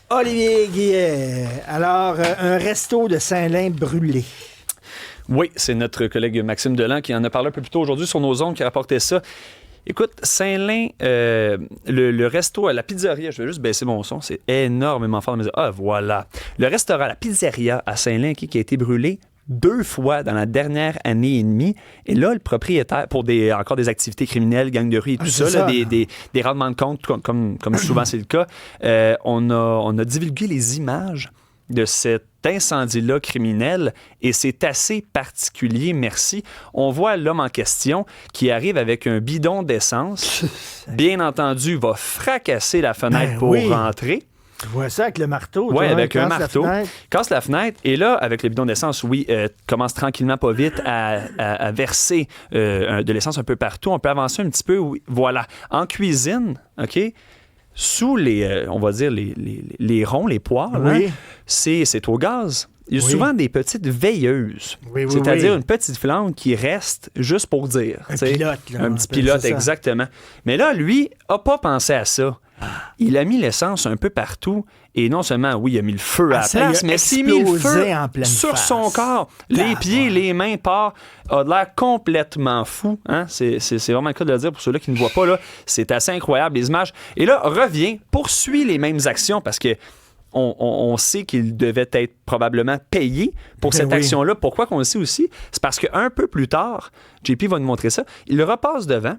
Olivier Guillet. Alors, un resto de Saint-Lin brûlé. Oui, c'est notre collègue Maxime Delan qui en a parlé un peu plus tôt aujourd'hui sur nos ondes, qui a rapporté ça. Écoute, Saint-Lin, le resto, la pizzeria, je vais juste baisser mon son, c'est énormément fort. Ah, voilà. Le restaurant, la pizzeria à Saint-Lin qui a été brûlé 2 fois dans la dernière année et demie. Et là, le propriétaire, pour encore des activités criminelles, gangs de rue et tout ça, là, des rendements de compte, comme souvent c'est le cas, on a divulgué les images de cet incendie-là criminel et c'est assez particulier, merci. On voit l'homme en question qui arrive avec un bidon d'essence, bien entendu, va fracasser la fenêtre pour rentrer. Tu vois ça avec le marteau. Oui, avec un marteau. Casse la fenêtre. Et là, avec le bidon d'essence, commence tranquillement, pas vite, à verser de l'essence un peu partout. On peut avancer un petit peu. Oui, voilà. En cuisine, OK, sous on va dire, les ronds, les poêles, hein, c'est au gaz. Il y a souvent des petites veilleuses. C'est-à-dire une petite flamme qui reste juste pour dire. Un pilote. Là, un petit pilote, exactement. Mais là, lui, n'a pas pensé à ça. Il a mis l'essence un peu partout et non seulement, il a mis le feu à la place, mais s'il a mis le feu sur son corps. Les pieds, les mains partent, a l'air complètement fou. Hein? C'est vraiment le cas de le dire pour ceux-là qui ne voient pas. Là. C'est assez incroyable, les images. Et là, revient, poursuit les mêmes actions parce que on sait qu'il devait être probablement payé pour cette action-là. Pourquoi qu'on le sait aussi? C'est parce qu'un peu plus tard, JP va nous montrer ça, il repasse devant,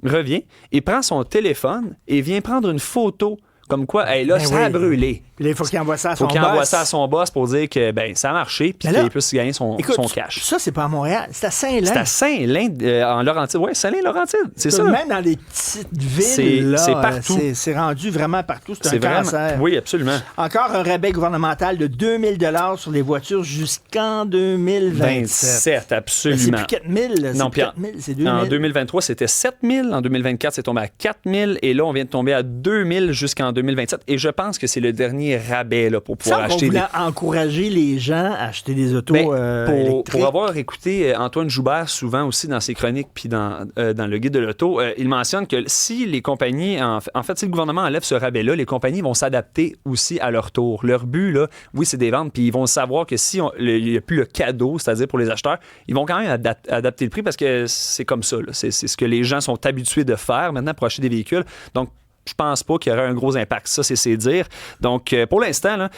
revient et prend son téléphone et vient prendre une photo comme quoi, ça a brûlé. Puis là, il faut qu'il envoie ça à son boss. Il faut qu'il envoie ça à son boss pour dire que ça a marché puis qu'il puisse gagner son cash. Ça, c'est pas à Montréal, c'est à Saint-Lin. C'est à Saint-Lin, en Laurentide. Oui, Saint-Lin-Laurentide, c'est ça. Même dans les petites villes, c'est partout. C'est rendu vraiment partout. C'est un cancer. Oui, absolument. Encore un rabais gouvernemental de 2000 $ sur les voitures jusqu'en 2027. Absolument. C'est plus 4000. Non, c'est 4000, c'est 2000. En 2023, c'était 7000. En 2024, c'est tombé à 4000. Et là, on vient de tomber à 2000 jusqu'en 2027. Et je pense que c'est le dernier rabais là, pour pouvoir acheter. On voulait encourager les gens à acheter des autos électriques. Pour avoir écouté Antoine Joubert souvent aussi dans ses chroniques puis dans le guide de l'auto, il mentionne que si les compagnies, en fait, si le gouvernement enlève ce rabais-là, les compagnies vont s'adapter aussi à leur tour. Leur but, là, c'est des ventes, puis ils vont savoir que si il n'y a plus le cadeau, c'est-à-dire pour les acheteurs, ils vont quand même adapter le prix parce que c'est comme ça. Là. C'est ce que les gens sont habitués de faire maintenant pour acheter des véhicules. Donc, je pense pas qu'il y aurait un gros impact. Ça, c'est dire. Donc, pour l'instant, là,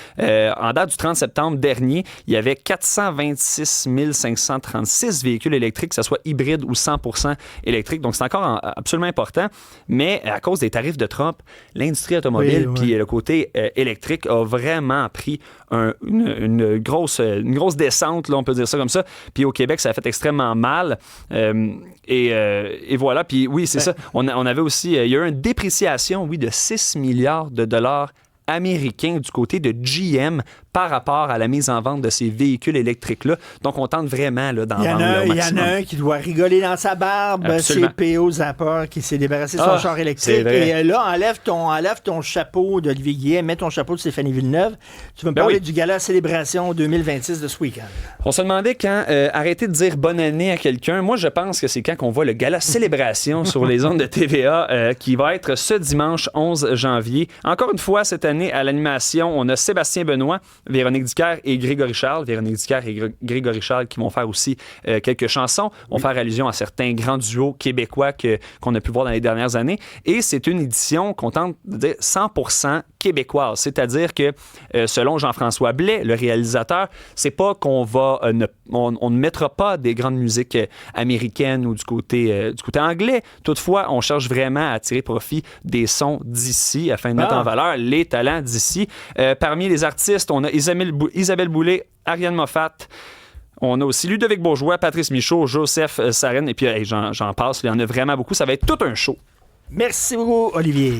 en date du 30 septembre dernier, il y avait 426 536 véhicules électriques, que ce soit hybride ou 100% électrique. Donc, c'est encore absolument important. Mais à cause des tarifs de Trump, l'industrie automobile puis le côté électrique a vraiment pris une grosse descente, là, on peut dire ça comme ça. Puis au Québec, ça a fait extrêmement mal. Et voilà. Puis oui, c'est ça. On avait aussi... il y a eu une dépréciation, de 6 milliards de dollars américains du côté de GM par rapport à la mise en vente de ces véhicules électriques-là. Donc, on tente vraiment là, d'en vendre au maximum. Il y en a un qui doit rigoler dans sa barbe. C'est P.O. Zappa qui s'est débarrassé de son char électrique. Et là, enlève ton chapeau d'Olivier Guillet, mets ton chapeau de Stéphanie Villeneuve. Tu vas me parler du gala Célébration 2026 de ce week-end. On se demandait quand arrêter de dire bonne année à quelqu'un. Moi, je pense que c'est quand on voit le gala Célébration sur les ondes de TVA qui va être ce dimanche 11 janvier. Encore une fois, cette année, à l'animation, on a Sébastien Benoît, Véronique Dicker et Grégory Charles. Véronique Dicker et Grégory Charles qui vont faire aussi quelques chansons. Vont faire allusion à certains grands duos québécois qu'on a pu voir dans les dernières années. Et c'est une édition qu'on tente de dire 100% québécoise. C'est-à-dire que, selon Jean-François Blais, le réalisateur, c'est pas qu'on va... on ne mettra pas des grandes musiques américaines ou du côté anglais. Toutefois, on cherche vraiment à tirer profit des sons d'ici afin de mettre en valeur les talents d'ici. Parmi les artistes, on a Isabelle Boulay, Ariane Moffat. On a aussi Ludovic Bourgeois, Patrice Michaud, Joseph Sarène. Et puis, j'en passe. Il y en a vraiment beaucoup. Ça va être tout un show. Merci beaucoup, Olivier.